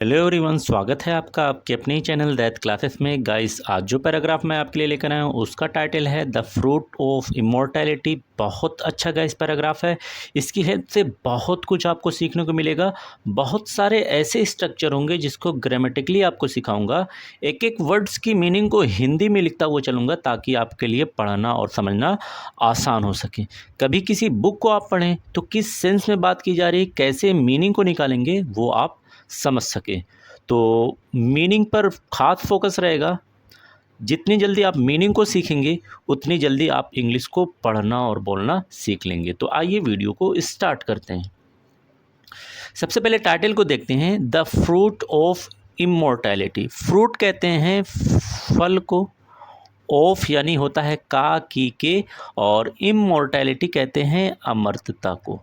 Hello everyone, स्वागत है आपका आपके अपने ही चैनल दैट क्लासेस में। गाइस, आज जो पैराग्राफ मैं आपके लिए लेकर आया हूँ उसका टाइटल है द फ्रूट ऑफ इमॉर्टैलिटी। बहुत अच्छा गाइस पैराग्राफ है। इसकी हेल्प से बहुत कुछ आपको सीखने को मिलेगा। बहुत सारे ऐसे स्ट्रक्चर होंगे जिसको ग्रामेटिकली आपको सिखाऊंगा। एक एक वर्ड्स की मीनिंग को हिंदी में लिखता हुआ चलूँगा ताकि आपके लिए पढ़ना और समझना आसान हो सके। कभी किसी बुक को आप पढ़ें तो किस सेंस में बात की जा रही है, कैसे मीनिंग को निकालेंगे, वो आप समझ सके। तो मीनिंग पर ख़ास फोकस रहेगा। जितनी जल्दी आप मीनिंग को सीखेंगे उतनी जल्दी आप इंग्लिश को पढ़ना और बोलना सीख लेंगे। तो आइए वीडियो को स्टार्ट करते हैं। सबसे पहले टाइटल को देखते हैं, the fruit of immortality. Fruit कहते हैं फल को, ऑफ यानी होता है का की के, और इमॉर्टैलिटी कहते हैं अमर्त्यता को।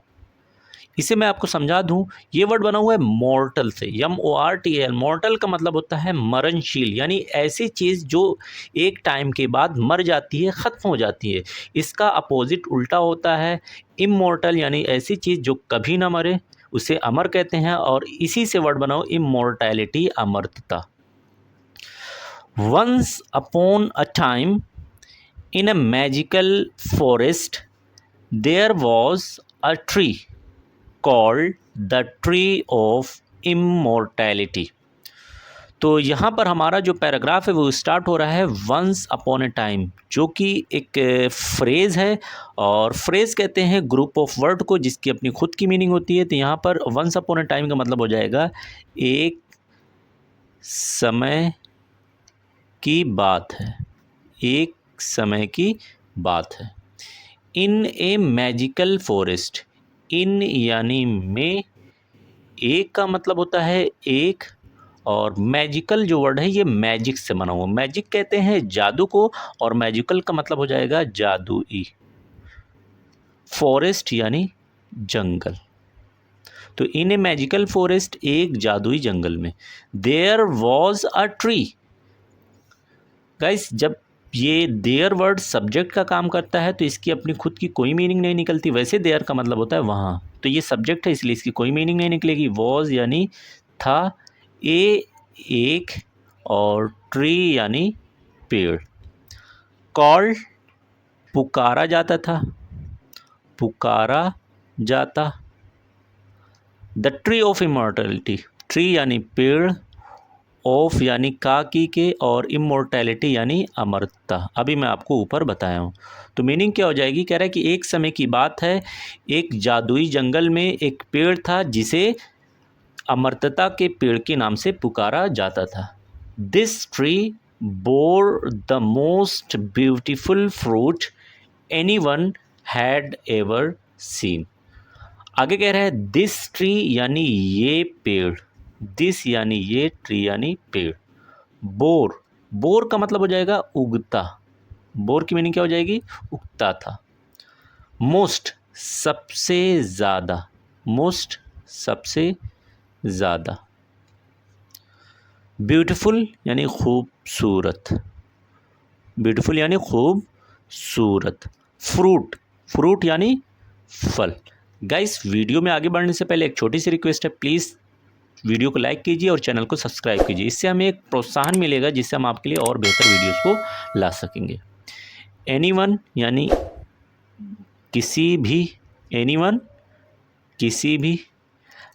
इसे मैं आपको समझा दूं, ये वर्ड बना हुआ है मॉर्टल से, MORTAL। मॉर्टल का मतलब होता है मरणशील, यानी ऐसी चीज़ जो एक टाइम के बाद मर जाती है, ख़त्म हो जाती है। इसका अपोजिट उल्टा होता है इमॉर्टल, यानी ऐसी चीज़ जो कभी ना मरे, उसे अमर कहते हैं। और इसी से वर्ड बनाओ इमॉर्टैलिटी, अमर्त्यता। Once upon a time in a magical forest there was a tree called the tree of immortality. तो यहाँ पर हमारा जो पैराग्राफ है वो स्टार्ट हो रहा है वंस अपॉन ए टाइम, जो कि एक फ्रेज़ है। और फ्रेज़ कहते हैं ग्रुप ऑफ वर्ड को जिसकी अपनी खुद की मीनिंग होती है। तो यहाँ पर वंस अपॉन ए टाइम का मतलब हो जाएगा एक समय की बात है, एक समय की बात है। इन ए मैजिकल फॉरेस्ट, इन यानी में, एक का मतलब होता है एक, और मैजिकल जो वर्ड है ये मैजिक से बना हुआ। मैजिक कहते हैं जादू को, और मैजिकल का मतलब हो जाएगा जादुई। फॉरेस्ट यानी जंगल। तो इन ए मैजिकल फॉरेस्ट, एक जादुई जंगल में, there was a tree. Guys, जब ये देयर वर्ड सब्जेक्ट का काम करता है तो इसकी अपनी खुद की कोई मीनिंग नहीं निकलती। वैसे देयर का मतलब होता है वहाँ, तो ये सब्जेक्ट है इसलिए इसकी कोई मीनिंग नहीं निकलेगी। वॉज यानी था, ए एक, और ट्री यानी पेड़। कॉल्ड पुकारा जाता था, पुकारा जाता। The tree of immortality, tree यानी पेड़, ऑफ यानी का की के, और इमॉर्टैलिटी यानी अमरता। अभी मैं आपको ऊपर बताया हूँ। तो मीनिंग क्या हो जाएगी, कह रहा है कि एक समय की बात है, एक जादुई जंगल में एक पेड़ था जिसे अमरता के पेड़ के नाम से पुकारा जाता था। This tree bore the most beautiful fruit anyone had ever seen. आगे कह रहा है दिस ट्री यानी ये पेड़, दिस यानी ये, ट्री यानी पेड़। बोर, बोर का मतलब हो जाएगा उगता। बोर की मीनिंग क्या हो जाएगी, उगता था। मोस्ट सबसे ज़्यादा, मोस्ट सबसे ज़्यादा। ब्यूटीफुल यानी खूबसूरत, ब्यूटीफुल यानी खूबसूरत। फ्रूट, फ्रूट यानी फल। गाइस, वीडियो में आगे बढ़ने से पहले एक छोटी सी रिक्वेस्ट है, प्लीज़ वीडियो को लाइक कीजिए और चैनल को सब्सक्राइब कीजिए। इससे हमें एक प्रोत्साहन मिलेगा जिससे हम आपके लिए और बेहतर वीडियोस को ला सकेंगे। एनीवन यानी किसी भी, एनीवन किसी भी।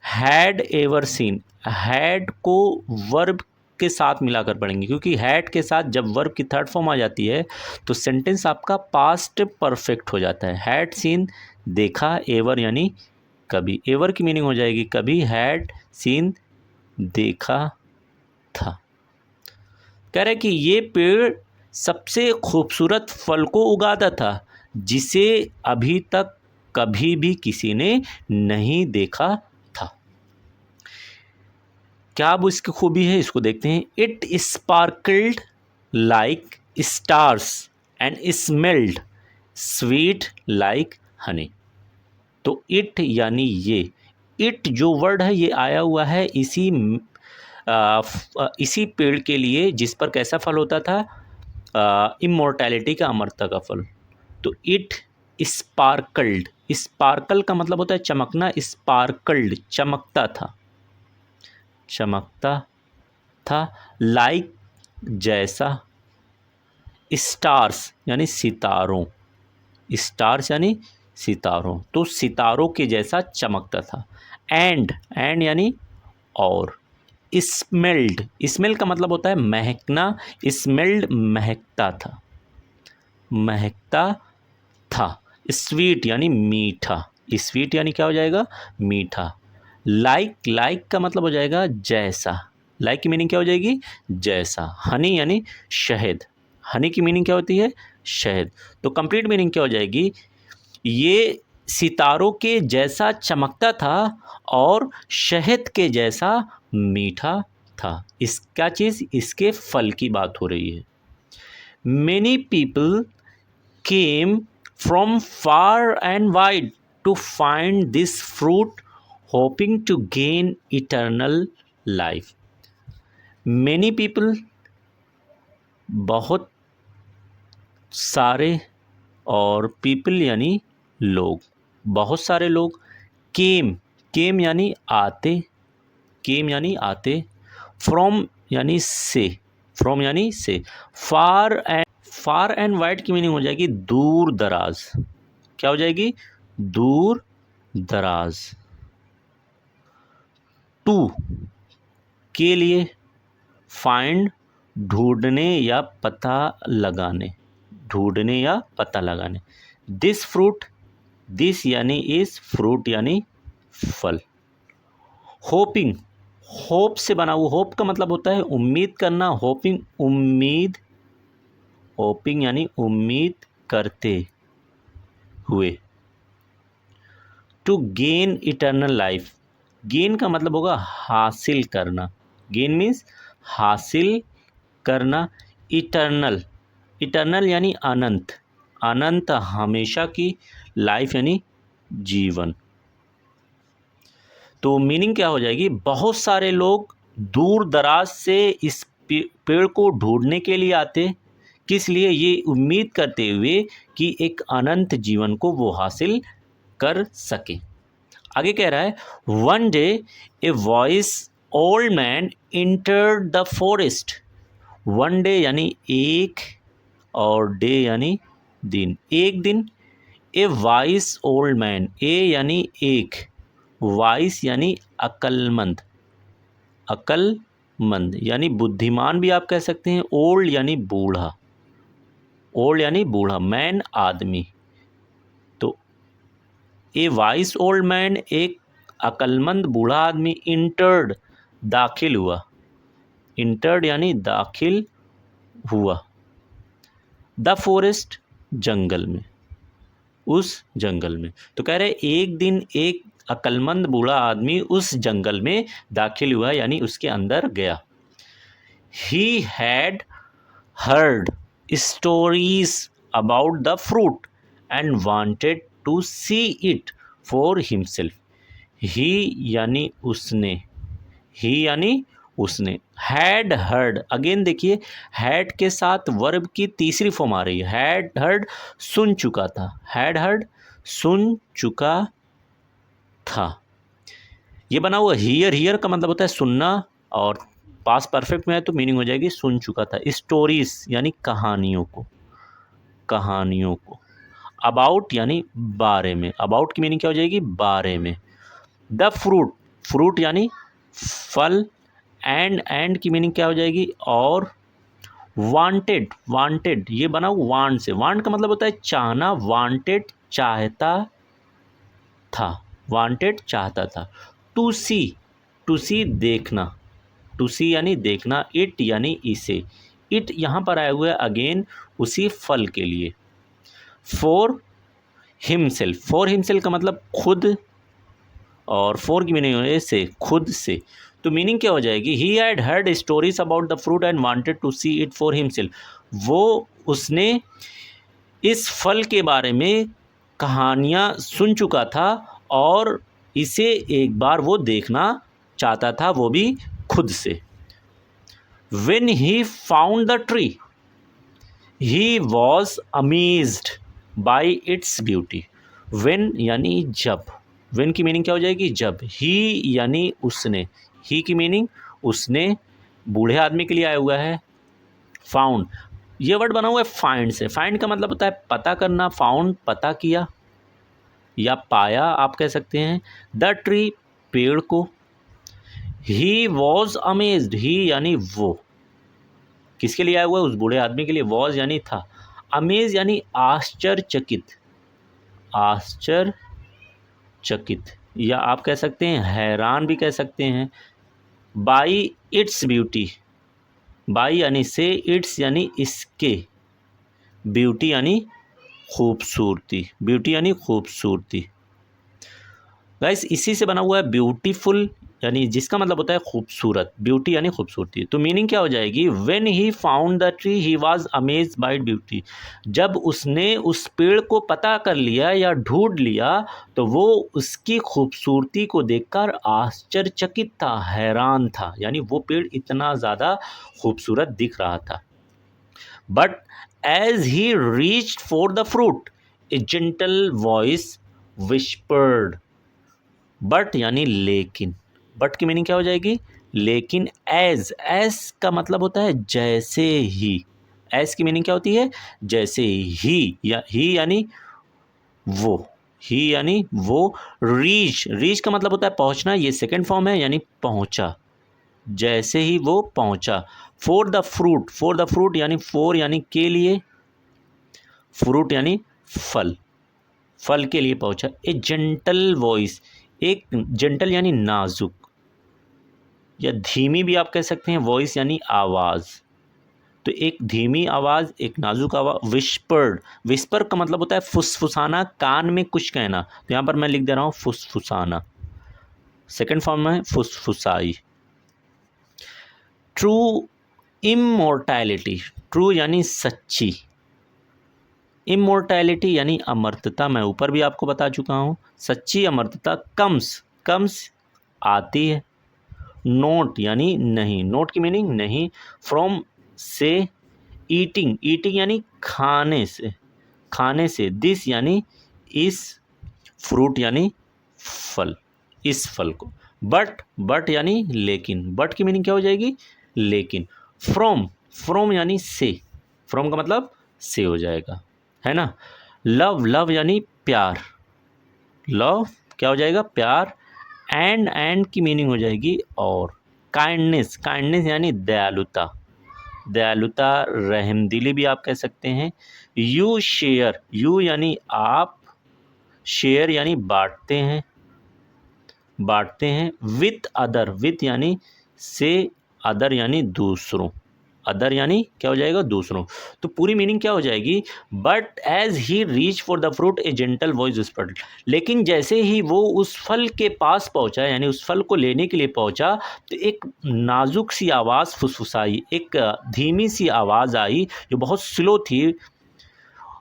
हैड एवर सीन, हैड को वर्ब के साथ मिलाकर पढ़ेंगे, क्योंकि हैड के साथ जब वर्ब की थर्ड फॉर्म आ जाती है तो सेंटेंस आपका पास्ट परफेक्ट हो जाता है। हैड सीन देखा, एवर यानी कभी, एवर की मीनिंग हो जाएगी कभी। हैड सीन देखा था। कह रहे कि ये पेड़ सबसे खूबसूरत फल को उगाता था जिसे अभी तक कभी भी किसी ने नहीं देखा था। क्या अब इसकी खूबी है, इसको देखते हैं। It sparkled like stars and smelled sweet like Honey. तो इट यानी ये, इट जो वर्ड है ये आया हुआ है इसी पेड़ के लिए जिस पर कैसा फल होता था, इमॉर्टैलिटी का, अमरता का फल। तो इट स्पार्कल्ड, स्पार्कल का मतलब होता है चमकना, स्पार्कल्ड चमकता था, चमकता था, लाइक जैसा, स्टार्स यानी सितारों, स्टार्स यानी सितारों, तो सितारों के जैसा चमकता था। एंड यानी और, स्मेल्ड, स्मेल का मतलब होता है महकना, स्मेल्ड महकता था, महकता था। स्वीट यानी मीठा, स्वीट यानी क्या हो जाएगा, मीठा। लाइक का मतलब हो जाएगा जैसा, लाइक की मीनिंग क्या हो जाएगी, जैसा। हनी यानी शहद, हनी की मीनिंग क्या होती है, शहद। तो कंप्लीट मीनिंग क्या हो जाएगी, ये सितारों के जैसा चमकता था और शहद के जैसा मीठा था। इसका चीज़, इसके फल की बात हो रही है। Many people came from far and wide to find this fruit hoping to gain eternal life. Many people, बहुत सारे, और पीपल यानी लोग, बहुत सारे लोग। केम यानी आते, केम यानी आते। फ्रॉम यानी से, फ्रॉम यानी से। फार एंड वाइड की मीनिंग हो जाएगी दूर दराज, क्या हो जाएगी, दूर दराज। टू के लिए, फाइंड ढूंढने या पता लगाने, ढूंढने या पता लगाने। दिस फ्रूट, दिस यानी इस, फ्रूट यानी फल। होपिंग, होप से बना हुआ, होप का मतलब होता है उम्मीद करना, होपिंग उम्मीद, होपिंग यानी उम्मीद करते हुए। To gain eternal life, gain का मतलब होगा हासिल करना, गेन मीन्स हासिल करना। इटर्नल, इटर्नल यानी अनंत, अनंत हमेशा की, लाइफ यानी जीवन। तो मीनिंग क्या हो जाएगी, बहुत सारे लोग दूर दराज से इस पेड़ को ढूंढने के लिए आते, किस लिए, ये उम्मीद करते हुए कि एक अनंत जीवन को वो हासिल कर सके। आगे कह रहा है, one day a voice old man entered the forest. One day यानी एक, और डे यानी दिन, एक दिन। ए वाइस ओल्ड मैन, ए यानी एक, वाइस यानी अक्लमंद, अक्लमंद यानी बुद्धिमान भी आप कह सकते हैं। ओल्ड यानी बूढ़ा, ओल्ड यानी बूढ़ा, मैन आदमी। तो ए वाइस ओल्ड मैन, एक अक्लमंद बूढ़ा आदमी, इंटर्ड दाखिल हुआ, इंटर्ड यानी दाखिल हुआ। द फॉरेस्ट जंगल में, उस जंगल में। तो कह रहे एक दिन एक अक्लमंद बूढ़ा आदमी उस जंगल में दाखिल हुआ, यानी उसके अंदर गया। He had heard stories about the fruit and wanted to see it for himself. He यानी उसने, ही यानी उसने। हैड हर्ड, अगेन देखिए हैड के साथ वर्ब की तीसरी फॉर्म आ रही है। हैड हर्ड सुन चुका था, हैड हर्ड सुन चुका था। ये बना हुआ हियर, हियर का मतलब होता है सुनना, और पास्ट परफेक्ट में है तो मीनिंग हो जाएगी सुन चुका था। स्टोरीज यानी कहानियों को, कहानियों को। अबाउट यानी बारे में, अबाउट की मीनिंग क्या हो जाएगी, बारे में। द फ्रूट, फ्रूट यानी फल। एंड की मीनिंग क्या हो जाएगी, और। वांटेड, वांटेड ये बना वांट से, वांट का मतलब होता है चाहना, वांटेड चाहता था, वांटेड चाहता था। टू सी देखना, टू सी यानी देखना। इट यानी इसे, इट यहाँ पर आया हुआ है अगेन उसी फल के लिए। फॉर हिमसेल्फ, फॉर हिमसेल्फ का मतलब खुद, और फॉर की मीनिंग है से, खुद से। तो मीनिंग क्या हो जाएगी, he had heard stories about the fruit and wanted to see it for himself. वो, उसने इस फल के बारे में कहानियाँ सुन चुका था और इसे एक बार वो देखना चाहता था, वो भी खुद से। When he found the tree, he was amazed by its beauty. When यानी जब, when की मीनिंग क्या हो जाएगी, जब। ही यानी उसने, ही की मीनिंग उसने बूढ़े आदमी के लिए आया हुआ है फाउंड। ये वर्ड बना हुआ है फाइंड से। फाइंड का मतलब होता है पता करना, फाउंड पता किया या पाया आप कह सकते हैं। द ट्री पेड़ को। ही वॉज अमेज्ड, ही यानी वो किसके लिए आया हुआ है, उस बूढ़े आदमी के लिए। वॉज यानी था, अमेज यानी आश्चर्यचकित, आश्चर्यचकित या आप कह सकते हैं हैरान भी कह सकते हैं। बाई इट्स ब्यूटी, बाई यानी से, इट्स यानी इसके, ब्यूटी यानी खूबसूरती, ब्यूटी यानी खूबसूरती। गाइस इसी से बना हुआ है ब्यूटीफुल, यानी जिसका मतलब होता है खूबसूरत, ब्यूटी यानी खूबसूरती। तो मीनिंग क्या हो जाएगी, when he found the tree he was amazed by beauty. जब उसने उस पेड़ को पता कर लिया या ढूंढ लिया तो वो उसकी खूबसूरती को देखकर आश्चर्यचकित था, हैरान था, यानी वो पेड़ इतना ज़्यादा खूबसूरत दिख रहा था। But as he reached for the fruit a gentle voice whispered. But यानी लेकिन, बट की मीनिंग क्या हो जाएगी, लेकिन। एज, एज का मतलब होता है जैसे ही, एज की मीनिंग क्या होती है, जैसे ही, या ही यानी वो, ही यानी वो। रीच, रीच का मतलब होता है पहुंचना, ये सेकंड फॉर्म है यानी पहुंचा, जैसे ही वो पहुंचा। For the fruit, for the fruit यानी फोर यानी के लिए, फ्रूट यानी फल, फल के लिए पहुंचा। ए जेंटल वॉइस, एक जेंटल यानी नाजुक या धीमी भी आप कह सकते हैं, वॉइस यानी आवाज़, तो एक धीमी आवाज़, एक नाजुक आवाज़। विस्पर्ड, विस्पर का मतलब होता है फुसफुसाना, कान में कुछ कहना, तो यहाँ पर मैं लिख दे रहा हूँ फुसफुसाना, सेकंड फॉर्म में फुसफुसाई। ट्रू इमोर्टैलिटी, ट्रू यानी सच्ची, इमोर्टैलिटी यानी अमर्त्यता, मैं ऊपर भी आपको बता चुका हूँ। सच्ची अमर्त्यता। कम्स, कम्स आती है। नोट यानी नहीं, नोट की मीनिंग नहीं। फ्रॉम से, ईटिंग, ईटिंग यानी खाने से, खाने से। दिस यानी इस, फ्रूट यानी फल, इस फल को। बट, बट यानी लेकिन, बट की मीनिंग क्या हो जाएगी, लेकिन। फ्रॉम, फ्रॉम यानी से, फ्रॉम का मतलब से हो जाएगा, है ना। लव, लव यानी प्यार, लव क्या हो जाएगा, प्यार। एंड की मीनिंग हो जाएगी और। काइंडनेस, काइंडनेस यानी दयालुता, दयालुता, रहमदिली भी आप कह सकते हैं। यू शेयर, यू यानी आप, शेयर यानी बांटते हैं, बांटते हैं। विथ अदर, विथ यानी से, अदर यानी दूसरों, अदर यानी क्या हो जाएगा, दूसरों। तो पूरी मीनिंग क्या हो जाएगी, but as he reach for the fruit a gentle voice whispered. लेकिन जैसे ही वो उस फल के पास पहुंचा, यानी उस फल को लेने के लिए पहुंचा, तो एक नाजुक सी आवाज़ फुसफुसाई, एक धीमी सी आवाज़ आई जो बहुत स्लो थी,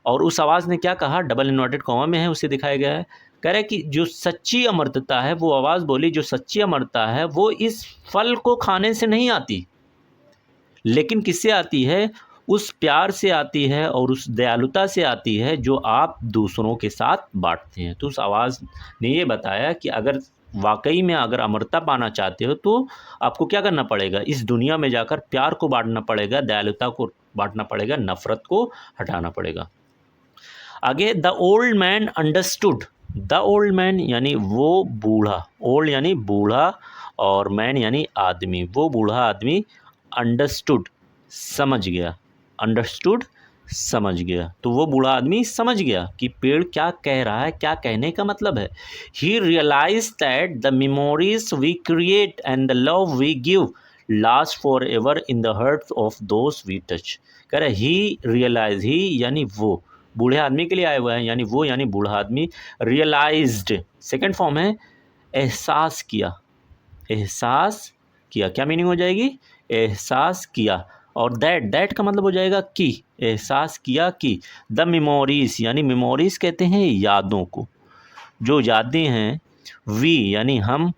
और उस आवाज़ ने क्या कहा, डबल इन्वर्टेड कॉमा में है, उसे दिखाया गया है। कह रहा है कि जो सच्ची अमरता है, वो आवाज़ बोली, जो सच्ची अमरता है वो इस फल को खाने से नहीं आती, लेकिन किससे आती है, उस प्यार से आती है और उस दयालुता से आती है जो आप दूसरों के साथ बांटते हैं। तो उस आवाज़ ने ये बताया कि अगर वाकई में अगर अमरता पाना चाहते हो तो आपको क्या करना पड़ेगा, इस दुनिया में जाकर प्यार को बांटना पड़ेगा, दयालुता को बांटना पड़ेगा, नफ़रत को हटाना पड़ेगा। आगे, the old man understood, the old man यानी वो बूढ़ा, ओल्ड यानी बूढ़ा और मैन यानी आदमी, वो बूढ़ा आदमी। अंडरस्टूड समझ गया, अंडरस्टूड समझ गया, तो वो बूढ़ा आदमी समझ गया कि पेड़ क्या कह रहा है, क्या कहने का मतलब है। He realise that the memories we create and the love we give last forever in the hearts of those we touch. कह रहे ही रियलाइज, ही यानी वो, बूढ़े आदमी के लिए आए हुए हैं, यानी वो यानी बूढ़ा आदमी। रियलाइज्ड सेकंड फॉर्म है, एहसास किया, एहसास किया, क्या मीनिंग हो जाएगी, एहसास किया। और दैट, दैट का मतलब हो जाएगा कि, एहसास किया कि। द मेमोरीज यानी मेमोरीज कहते हैं यादों को, जो यादें हैं। वी यानी हम,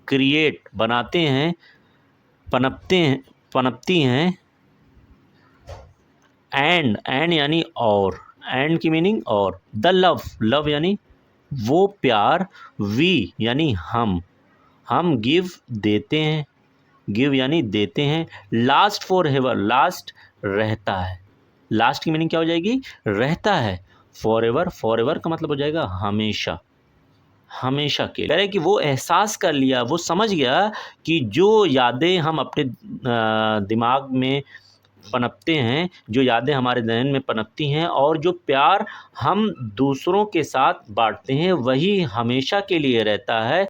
क्रिएट बनाते हैं, पनपते हैं, पनपती हैं। एंड यानी और, एंड की मीनिंग और। द लव, लव यानी वो प्यार। वी यानी हम गिव देते हैं, गिव यानी देते हैं, लास्ट फॉर एवर, लास्ट रहता है, लास्ट की मीनिंग क्या हो जाएगी, रहता है, फॉर एवर का मतलब हो जाएगा हमेशा, हमेशा के लिए। कह रहे कि वो एहसास कर लिया, वो समझ गया कि जो यादें हम अपने दिमाग में पनपते हैं, जो यादें हमारे ज़हन में पनपती हैं और जो प्यार हम दूसरों के साथ बांटते हैं वही हमेशा के लिए रहता है।